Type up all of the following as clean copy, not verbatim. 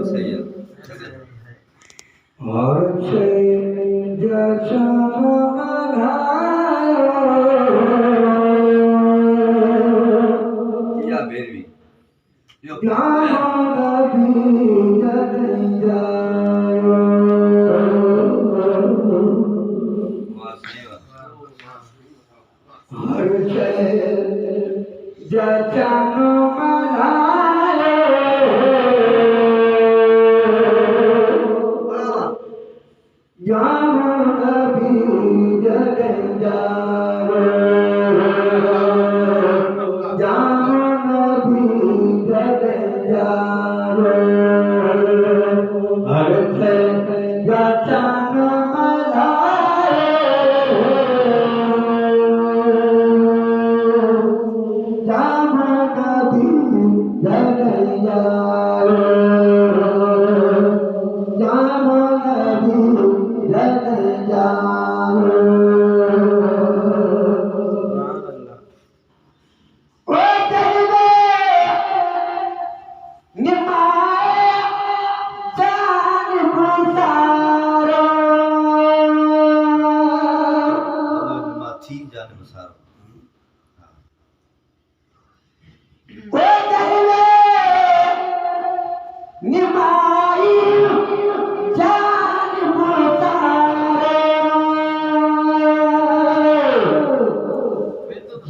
सही है और से या बेरवी यो वाह सही बात हर से जचन मनाए यहाँ नबी जग जाए यहाँ नबी जग जाए हर से जचन मनाए यहाँ नबी जग जाए यहाँ नबी जग जाए ओ तेरे निमाए जान बुसारो माथी जाने बसारो ओ तेरे निमाई जान बुसारो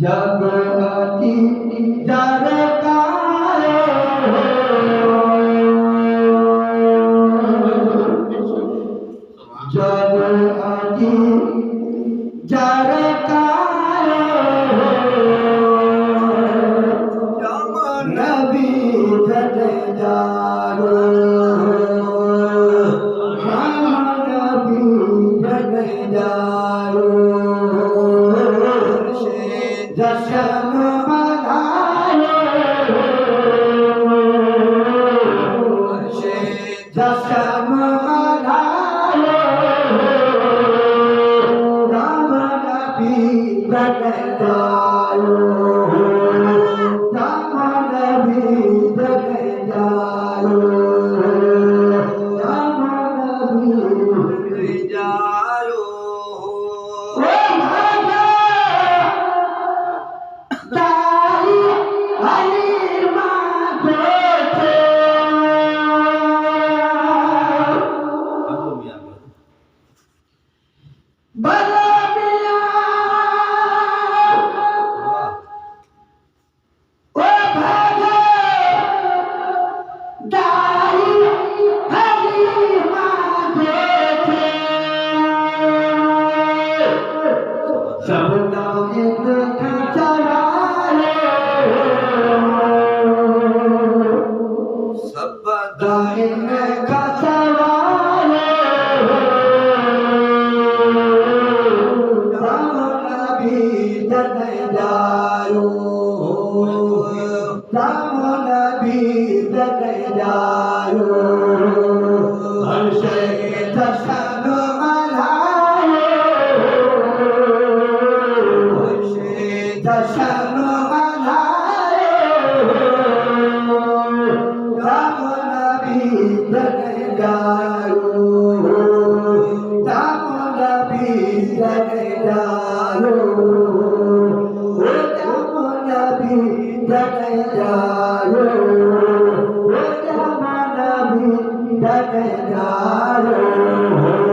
जग अति दरकारे जग अति दरकारे नबी जग जारो हम नबी जग जारो जशन मनाए जशन मनाए राम नबी जग जारो राम नबी जग जारो राम नबी जायो ओ भागा दाई अली माथे अबो मियां बला मिया वाह ओ भागा दाई अली माथे सब दाइन खचराले सब दाइन खचराले राम नबी जग जायो राम नबी जग जायो हर से जशन मनाए जशन मनाए राम नबी जग जायो राम नबी जग जायो राम नबी जग जायो राम नबी जग जायो